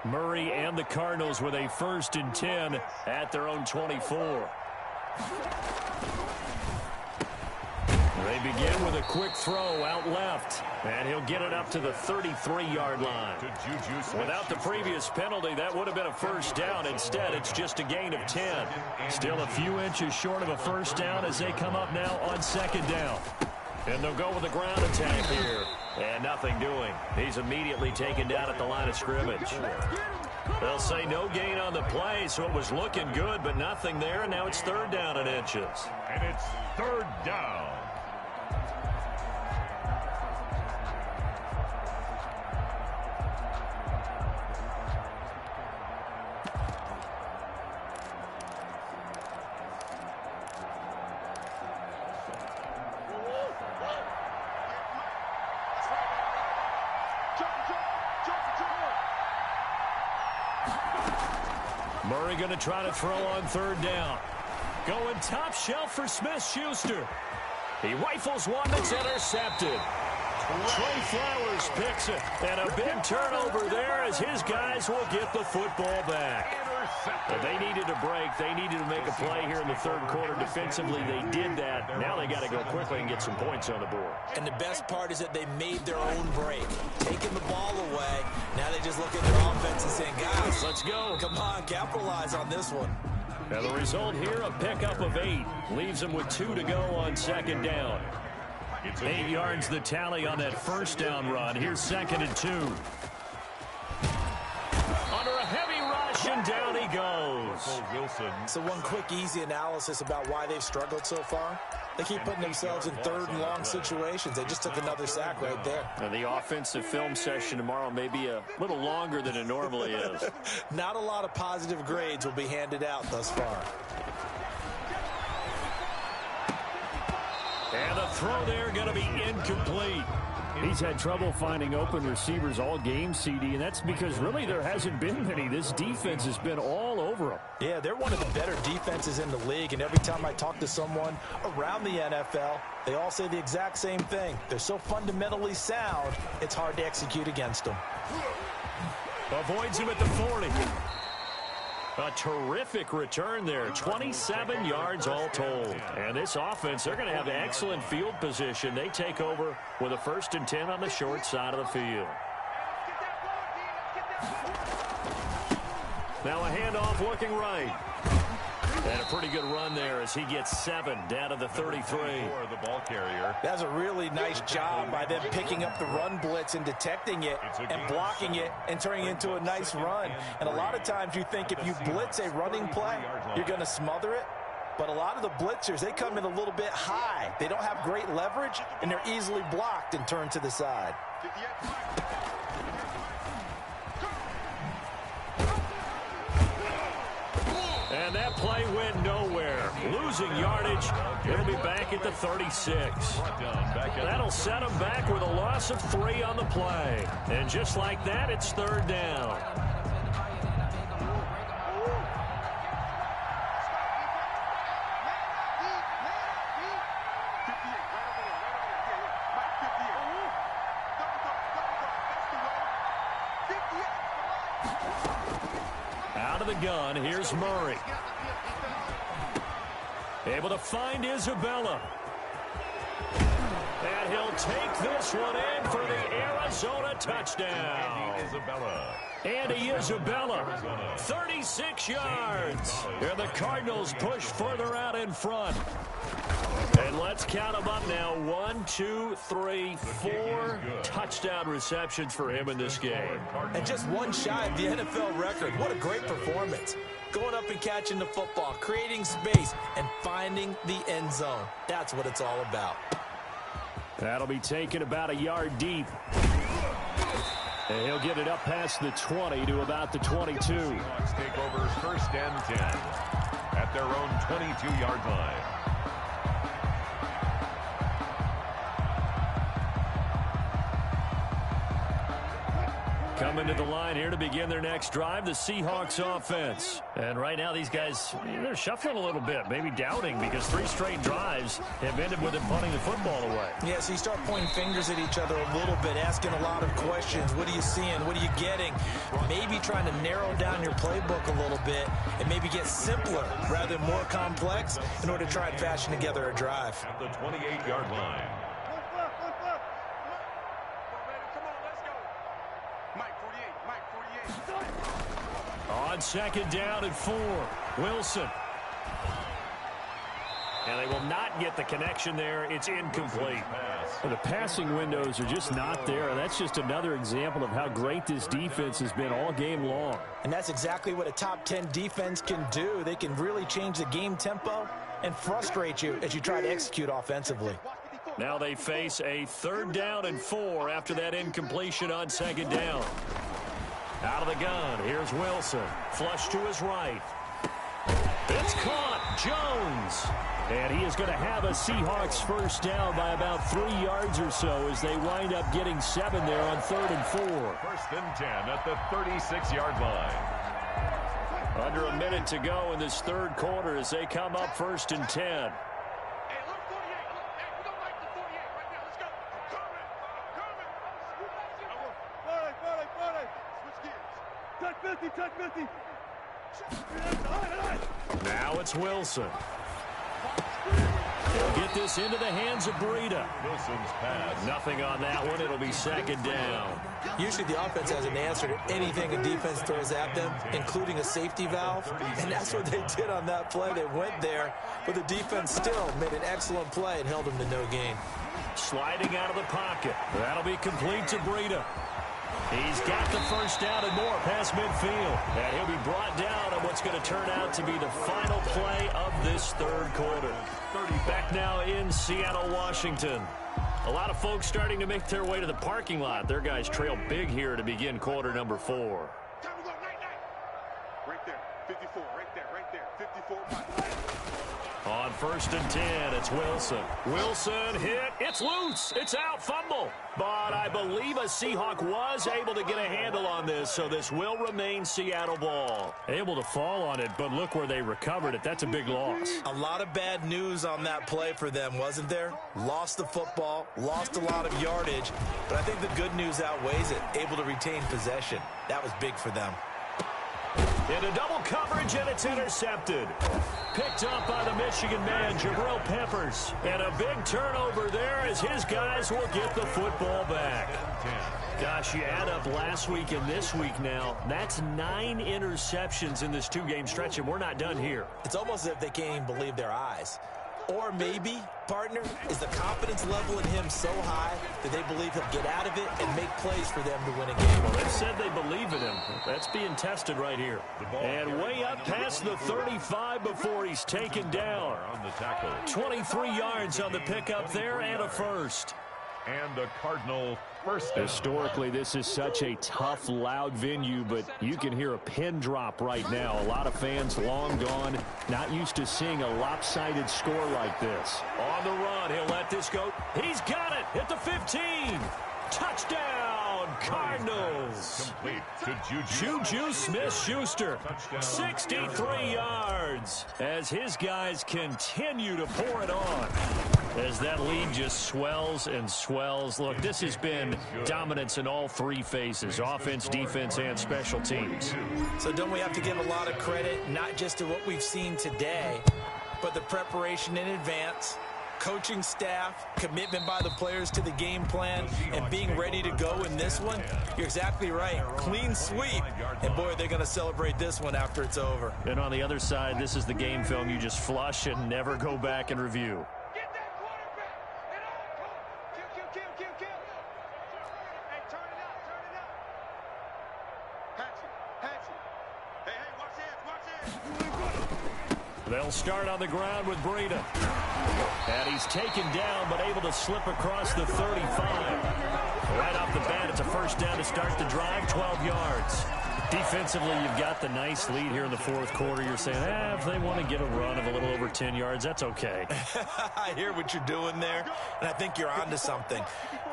Murray and the Cardinals with a 1st and 10 at their own 24. They begin with a quick throw out left, and he'll get it up to the 33-yard line. Without the previous penalty, that would have been a first down. Instead, it's just a gain of 10. Still a few inches short of a first down as they come up now on 2nd down. And they'll go with a ground attack here. And nothing doing. He's immediately taken down at the line of scrimmage. They'll say no gain on the play, so it was looking good, but nothing there, and now it's 3rd down and inches. And it's 3rd down. Murray going to try to throw on 3rd down. Going top shelf for Smith-Schuster. He rifles one that's intercepted. Trey Flowers picks it. And a big turnover there as his guys will get the football back. But they needed a break. They needed to make a play here in the 3rd quarter. Defensively, they did that. Now they got to go quickly and get some points on the board. And the best part is that they made their own break. Taking the ball away. Now they just look at their offense and saying, guys, let's go. Come on, capitalize on this one. Now the result here, a pickup of 8. Leaves them with 2 to go on 2nd down. 8 yards the tally on that 1st down run. Here's 2nd and 2. Under a heavy rush, and down he goes. So one quick, easy analysis about why they've struggled so far. They keep putting themselves in 3rd and long situations. They just took another sack right there. Now the offensive film session tomorrow may be a little longer than it normally is. Not a lot of positive grades will be handed out thus far. And the throw there going to be incomplete. He's had trouble finding open receivers all game, CD, and that's because really there hasn't been many. This defense has been all over them. Yeah, they're one of the better defenses in the league, and every time I talk to someone around the NFL, they all say the exact same thing. They're so fundamentally sound, it's hard to execute against them. Avoids him at the 40. A terrific return there. 27 yards all told. And this offense, they're going to have excellent field position. They take over with a 1st and 10 on the short side of the field. Now a handoff looking right. And a pretty good run there as he gets 7 down to the 33. The ball carrier. That's a really nice job by them picking up the run blitz and detecting it and blocking it and turning it into a nice run. And a lot of times you think if you blitz a running play, you're going to smother it. But a lot of the blitzers, they come in a little bit high. They don't have great leverage, and they're easily blocked and turned to the side. And that play went nowhere. Losing yardage. It'll be back at the 36. That'll set them back with a loss of 3 on the play. And just like that, it's 3rd down. Out of the gun, here's Murray. Able to find Isabella. And he'll take this one in for the Arizona touchdown. Andy Isabella, 36 yards. And the Cardinals push further out in front. And let's count them up now. 1, 2, 3, 4 touchdown receptions for him in this game. And just one shy of the NFL record. What a great performance. Going up and catching the football, creating space, and finding the end zone. That's what it's all about. That'll be taken about a yard deep. And he'll get it up past the 20 to about the 22. Seahawks take over 1st and 10 at their own 22-yard line. Coming to the line here to begin their next drive, the Seahawks offense. And right now these guys, they're shuffling a little bit, maybe doubting, because 3 straight drives have ended with them punting the football away. Yeah, so you start pointing fingers at each other a little bit, asking a lot of questions. What are you seeing? What are you getting? Maybe trying to narrow down your playbook a little bit and maybe get simpler rather than more complex in order to try and fashion together a drive. At the 28-yard line. On 2nd down and 4, Wilson. And they will not get the connection there. It's incomplete. Well, the passing windows are just not there. And that's just another example of how great this defense has been all game long. And that's exactly what a top 10 defense can do. They can really change the game tempo and frustrate you as you try to execute offensively. Now they face a 3rd down and 4 after that incompletion on 2nd down. Out of the gun, here's Wilson. Flush to his right. It's caught. Jones. And he is going to have a Seahawks 1st down by about 3 yards or so as they wind up getting 7 there on 3rd and 4. 1st and 10 at the 36-yard line. Under a minute to go in this 3rd quarter as they come up 1st and 10. Now it's Wilson. He'll get this into the hands of Breida. Wilson's pass. Nothing on that one. It'll be 2nd down. Usually the offense has an answer to anything a defense throws at them, including a safety valve. And that's what they did on that play. They went there, but the defense still made an excellent play and held them to no gain. Sliding out of the pocket. That'll be complete to Breida. He's got the 1st down and more past midfield. And he'll be brought down on what's going to turn out to be the final play of this 3rd quarter. Back now in Seattle, Washington. A lot of folks starting to make their way to the parking lot. Their guys trail big here to begin quarter number 4. Right there, 54, right there, 54. On 1st and 10, it's Wilson. Wilson hit. It's loose. It's out. Fumble. But I believe a Seahawk was able to get a handle on this, so this will remain Seattle ball. Able to fall on it, but look where they recovered it. That's a big loss. A lot of bad news on that play for them, wasn't there? Lost the football, lost a lot of yardage, but I think the good news outweighs it. Able to retain possession. That was big for them. Into double coverage, and it's intercepted. Picked up by the Michigan man, Jabril Peppers. And a big turnover there as his guys will get the football back. Gosh, you add up last week and this week now, that's 9 interceptions in this 2-game stretch, and we're not done here. It's almost as if they can't even believe their eyes. Or maybe, partner, is the confidence level in him so high that they believe he'll get out of it and make plays for them to win a game. Well, they said they believe in him. That's being tested right here. And way up past the 35 before he's taken down. 23 yards on the pickup there and a 1st. And a Cardinal 1st down. Historically, this is such a tough, loud venue, but you can hear a pin drop right now. A lot of fans long gone, not used to seeing a lopsided score like this. On the run, he'll let this go. He's got it at the 15. Touchdown, Cardinals. Complete to Juju Smith-Schuster, 63 yards, as his guys continue to pour it on. As that lead just swells and swells. Look, this has been dominance in all 3 phases, offense, defense, and special teams. So don't we have to give a lot of credit, not just to what we've seen today, but the preparation in advance, coaching staff, commitment by the players to the game plan, and being ready to go in this one, you're exactly right. Clean sweep. And, boy, they're going to celebrate this one after it's over. And on the other side, this is the game film you just flush and never go back and review. They'll start on the ground with Breida. And he's taken down, but able to slip across the 35. Right off the bat, it's a first down to start the drive, 12 yards. Defensively, you've got the nice lead here in the fourth quarter. You're saying, if they want to get a run of a little over 10 yards, that's okay. I hear what you're doing there, and I think you're onto something.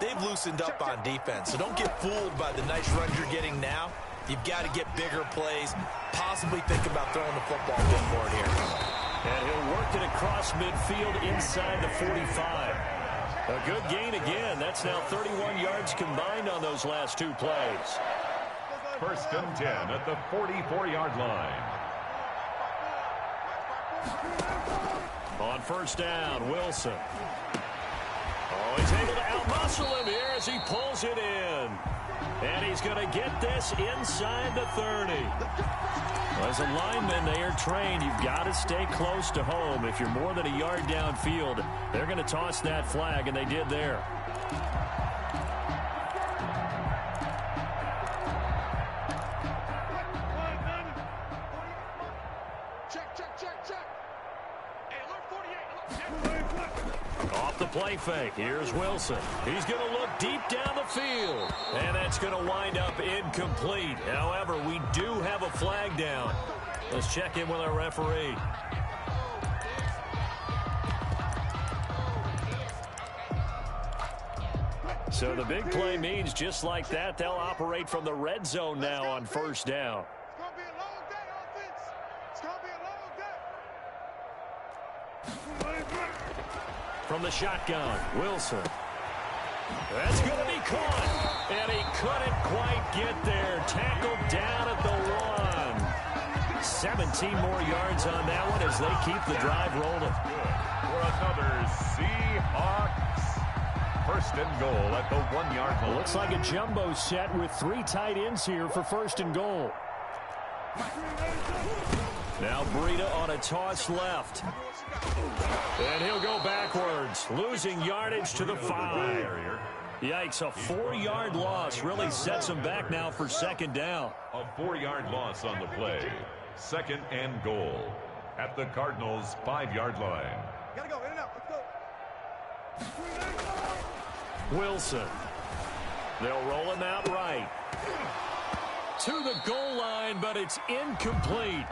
They've loosened up on defense, so don't get fooled by the nice runs you're getting now. You've got to get bigger plays, possibly think about throwing the football a bit more here. And he'll work it across midfield inside the 45. A good gain again. That's now 31 yards combined on those last two plays. First and 10 at the 44-yard line. On first down, Wilson. Oh, he's able to outmuscle him here as he pulls it in. And he's going to get this inside the 30. Well, as a lineman, they are trained. You've got to stay close to home. If you're more than a yard downfield, they're going to toss that flag, and they did there. Off the play fake, here's Wilson. He's going to look deep down the field. And that's going to wind up incomplete. However, we do have a flag down. Let's check in with our referee. So the big play means just like that, they'll operate from the red zone now on first down. From the shotgun, Wilson. That's going to be caught. And he couldn't quite get there. Tackled down at the 1. 17 more yards on that one as they keep the drive rolling. For another Seahawks first and goal at the 1-yard line. Looks like a jumbo set with 3 tight ends here for first and goal. Now Breida on a toss left. And he'll go backwards, losing yardage to the 5. Yikes, a 4-yard loss really sets him back now for second down. A 4-yard loss on the play. Second and goal at the Cardinals' 5-yard line. Gotta go, in and out, let's go. Wilson. They'll roll him out right. To the goal line, but it's incomplete.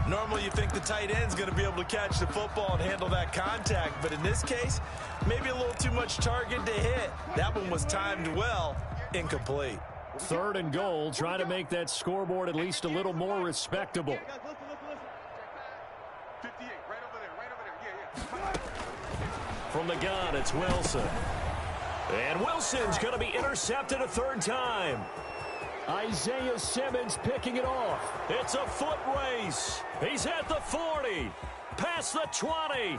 Normally you think the tight end's going to be able to catch the football and handle that contact, but in this case, maybe a little too much target to hit. That one was timed well, incomplete. Third and goal, trying to make that scoreboard at least a little more respectable. 58, right over there, yeah. From the gun, it's Wilson. And Wilson's going to be intercepted a third time. Isaiah Simmons picking it off. It's a foot race. He's at the 40, past the 20,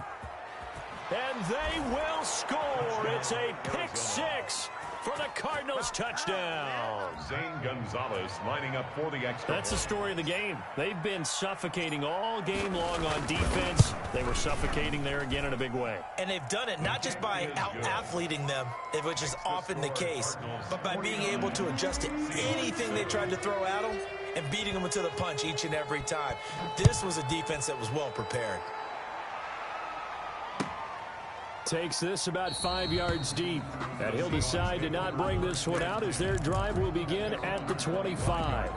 and they will score. It's a pick 6 for the Cardinals touchdown. Zane Gonzalez lining up for the extra. That's the story of the game. They've been suffocating all game long on defense. They were suffocating there again in a big way. And they've done it not just by out-athleting them, which is often the case, but by being able to adjust to anything they tried to throw at them and beating them to the punch each and every time. This was a defense that was well prepared. Takes this about 5 yards deep. And he'll decide to not bring this one out as their drive will begin at the 25.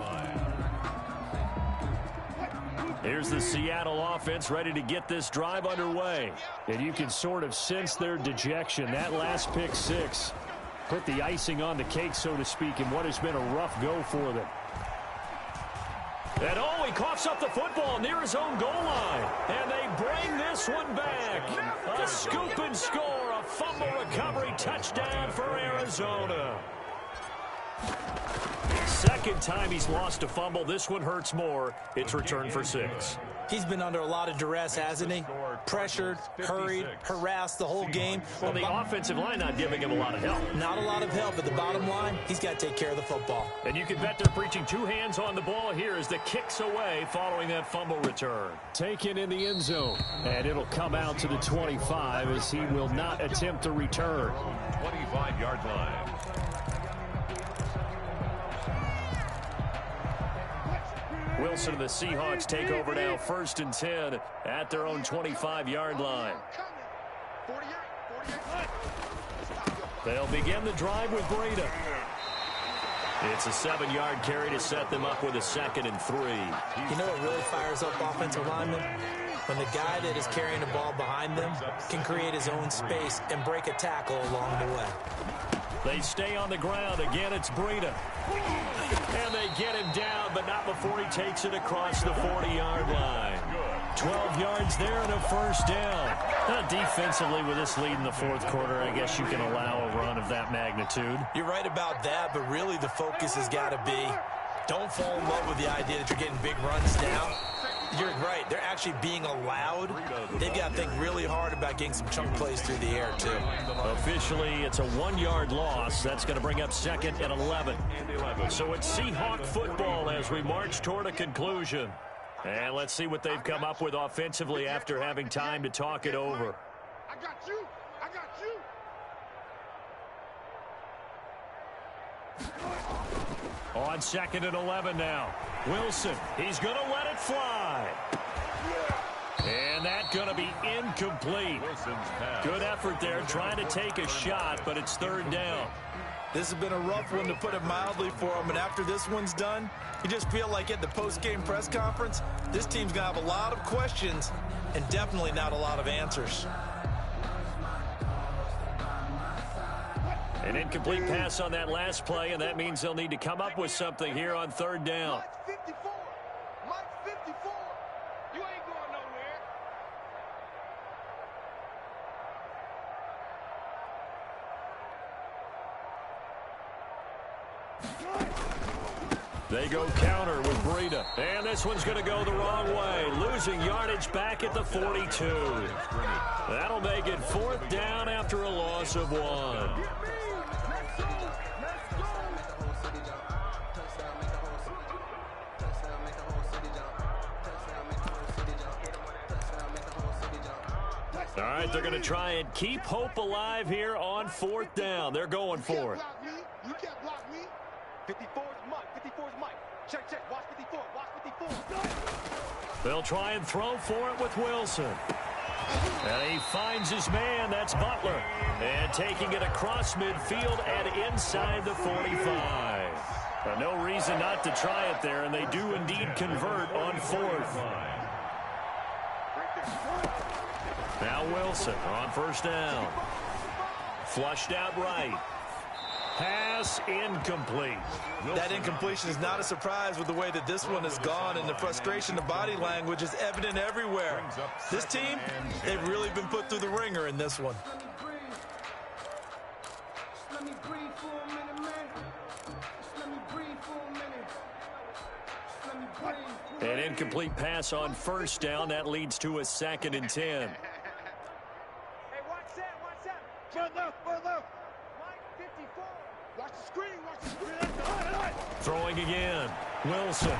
Here's the Seattle offense ready to get this drive underway. And you can sort of sense their dejection. That last pick 6 put the icing on the cake, so to speak, in what has been a rough go for them. And oh, he coughs up the football near his own goal line. And they bring this one back. A scoop and score, a fumble recovery touchdown for Arizona. second time he's lost a fumble. This one hurts more. It's returned for 6. He's been under a lot of duress, hasn't he? Pressured, hurried, harassed the whole game. Well, the offensive line not giving him a lot of help. Not a lot of help, but the bottom line, he's got to take care of the football. And you can bet they're preaching 2 hands on the ball here as the kick's away following that fumble return. Taken in the end zone, and it'll come out to the 25 as he will not attempt to return. 25-yard line. Wilson and the Seahawks take over now, 1st and 10 at their own 25-yard line. They'll begin the drive with Breida. It's a 7-yard carry to set them up with a 2nd and 3. You know what really fires up offensive linemen? When the guy that is carrying the ball behind them can create his own space and break a tackle along the way. They stay on the ground. Again, it's Breida. And they get him down, but not before he takes it across the 40-yard line. 12 yards there and a 1st down. Defensively, with this lead in the 4th quarter, I guess you can allow a run of that magnitude. You're right about that, but really the focus has got to be don't fall in love with the idea that you're getting big runs now. You're right. They're actually being allowed. They've got to think really hard about getting some chunk plays through the air, too. Officially, it's a 1-yard loss. That's going to bring up 2nd and 11. So it's Seahawk football as we march toward a conclusion. And let's see what they've come up with offensively after having time to talk it over. I got you. I got you. On 2nd and 11 now. Wilson, he's going to let it fly. And that's going to be incomplete. Good effort there, trying to take a shot, but it's 3rd down. This has been a rough one, to put it mildly, for him. And after this one's done, you just feel like at the post-game press conference, this team's going to have a lot of questions and definitely not a lot of answers. An incomplete pass on that last play, and that means they'll need to come up with something here on 3rd down. Mike 54. Mike 54. You ain't going nowhere. They go counter with Breida. And this one's going to go the wrong way. Losing yardage back at the 42. That'll make it 4th down after a loss of 1. All right, they're going to try and keep hope alive here on 4th down. They're going for it. You can't block me. 54 is Mike. 54 is Mike. Check, check. Watch 54. Watch 54. They'll try and throw for it with Wilson. And he finds his man. That's Butler. And taking it across midfield and inside the 45. No reason not to try it there, and they do indeed convert on 4th. Now Wilson on 1st down. Flushed out right. Pass incomplete. That incompletion is not a surprise with the way that this one has gone, and the frustration, the body language is evident everywhere. This team, they've really been put through the ringer in this one. An incomplete pass on 1st down. That leads to a 2nd and 10. Watch the screen, watch the screen. Throwing again. Wilson.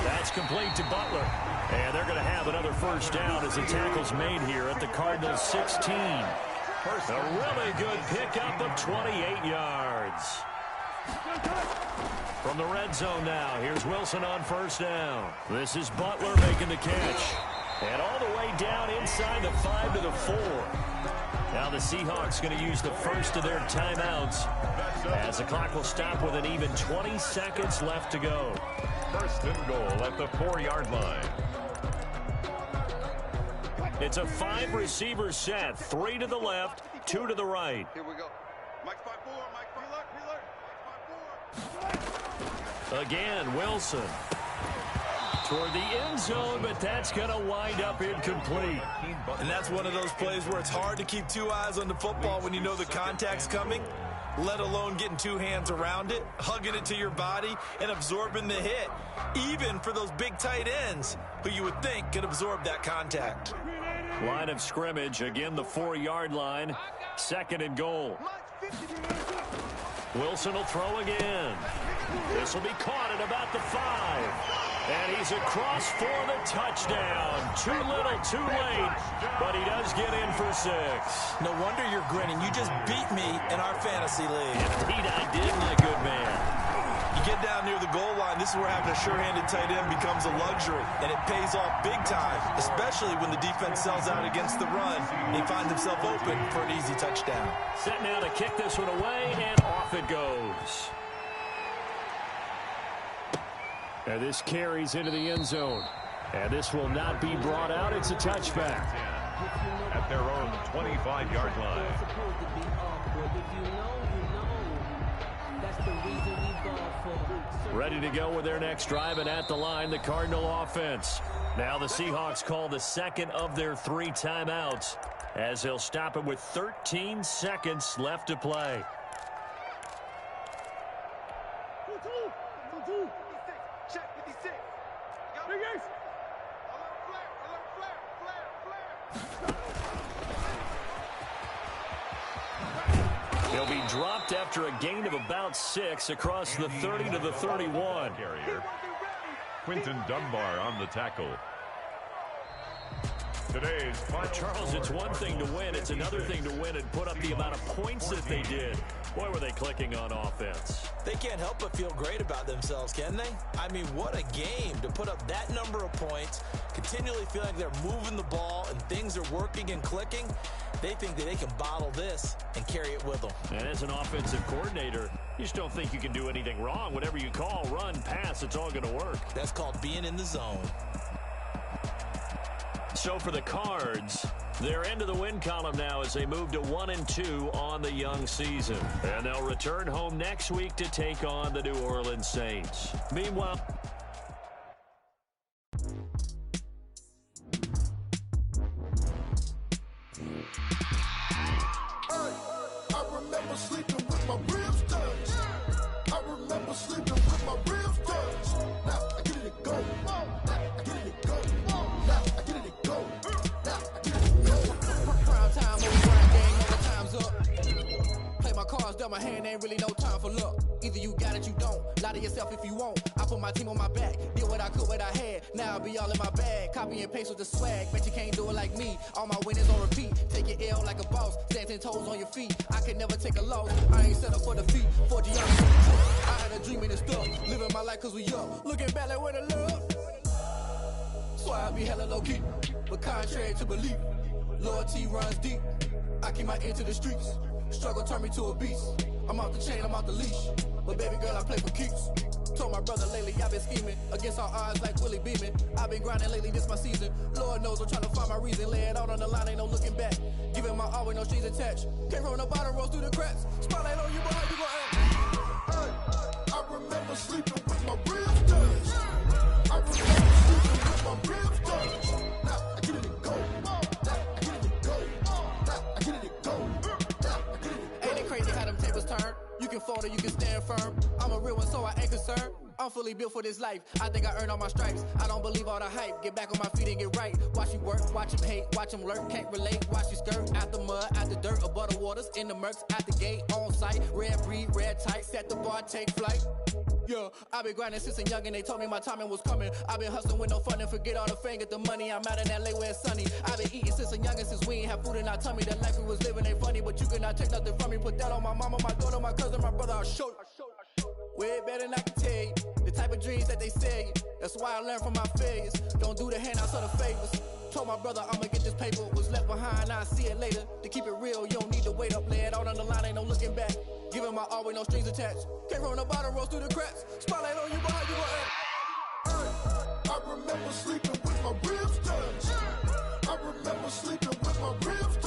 That's complete to Butler. And they're going to have another 1st down as the tackle's made here at the Cardinals 16. A really good pickup of 28 yards. From the red zone now, here's Wilson on 1st down. This is Butler making the catch. And all the way down inside the 5 to the 4. Now the Seahawks going to use the first of their timeouts as the clock will stop with an even 20 seconds left to go. 1st and goal at the 4-yard line. It's a 5-receiver set. 3 to the left, 2 to the right. Here we go. Mike 5-4, Mike 5-4. Mike 5-4. Again, Wilson. Toward the end zone, but that's going to wind up incomplete. And that's one of those plays where it's hard to keep 2 eyes on the football when you know the contact's coming. let alone getting two hands around it, hugging it to your body, and absorbing the hit, even for those big tight ends who you would think could absorb that contact. Line of scrimmage, again the 4-yard line, 2nd and goal. Wilson will throw again. This will be caught at about the 5. And he's across for the touchdown. Too little, too late, but he does get in for 6. No wonder you're grinning. You just beat me in our fantasy league. Indeed I did, my good man. You get down near the goal line, this is where having a sure-handed tight end becomes a luxury, and it pays off big time, especially when the defense sells out against the run. He finds himself open for an easy touchdown. Set now to kick this one away, and off it goes. And this carries into the end zone. And this will not be brought out. It's a touchback. At their own 25-yard line. Ready to go with their next drive, and at the line, the Cardinal offense. Now the Seahawks call the 2nd of their 3 timeouts as they'll stop it with 13 seconds left to play. He'll be dropped after a gain of about 6 across the 30 to the 31. Carrier. Quinton Dunbar on the tackle. Today's final Charles, it's one thing to win. It's another thing to win and put up the amount of points that they did. Boy, were they clicking on offense. They can't help but feel great about themselves, can they? I mean, what a game to put up that number of points, continually feel like they're moving the ball and things are working and clicking. They think that they can bottle this and carry it with them. And as an offensive coordinator, you just don't think you can do anything wrong. Whatever you call, run, pass, it's all going to work. That's called being in the zone. So for the Cards, they're into the win column now as they move to 1-2 on the young season. And they'll return home next week to take on the New Orleans Saints. Meanwhile, I remember sleeping with my ribs touched. I remember sleeping with my ribs touched. Now I get it go. Now I get it go. Now I get it go. Now I get it go. Prime time, override game, all the time's up. Play my cards, dealt my hand, ain't really no time for luck. Either you got it, you don't. Lie to yourself if you won't. I put my team on my back, did what I could, what I had. Now I'll be all in my bag. Copy and paste with the swag. Bet you can't do it like me. All my winners on repeat. Take your L like a boss. Stand 10 toes on your feet. I can never take a loss. I ain't set up for defeat. For geography. I had a dream and it's stuck. Living my life cause we up. Looking back like where the love. So I be hella low key. But contrary to belief, loyalty runs deep. I keep my ear to the streets. Struggle turned me to a beast. I'm off the chain, I'm off the leash. But baby girl, I play for keeps. Told my brother lately I've been scheming against all odds like Willie Beeman. I've been grinding lately, this my season. Lord knows I'm trying to find my reason. Lay it out on the line, ain't no looking back. Giving my all with no strings attached. Came from the bottom, rose through the cracks. Spotlight on you, boy, how you gon' act? I remember sleeping with my ribs touched. I remember sleeping with my ribs touched. Now I get it go. Now I get it go. Now I get it go. Now I get it go. Ain't it crazy how them tables turn? You can fold or you can stand firm. I'm a real one, so I ain't concerned. I'm fully built for this life. I think I earned all my stripes. I don't believe all the hype. Get back on my feet and get right. Watch you work, watch him hate, watch him lurk. Can't relate, watch you skirt. Out the mud, out the dirt, above the waters, in the murks, out the gate, on site. Red breed, red tight, set the bar, take flight. Yeah, I've been grinding since a young and they told me my timing was coming. I've been hustling with no fun and forget all the fame, get the money. I'm out in LA where it's sunny. I've been eating since a young and since we ain't have food in our tummy. The life we was living ain't funny, but you cannot take nothing from me. Put that on my mama, my daughter, my cousin, my brother, I'll show you. Way better than I can tell you. The type of dreams that they sell you. That's why I learned from my failures. Don't do the handouts or the favors. Told my brother I'ma get this paper. Was left behind, I'll see it later. To keep it real, you don't need to wait up. Lay it out on the line, ain't no looking back. Giving my all with no strings attached. Came from the bottom, rose through the cracks. Spotlight on you, boy, how you gon' act? I remember sleeping with my ribs touched. I remember sleeping with my ribs touched.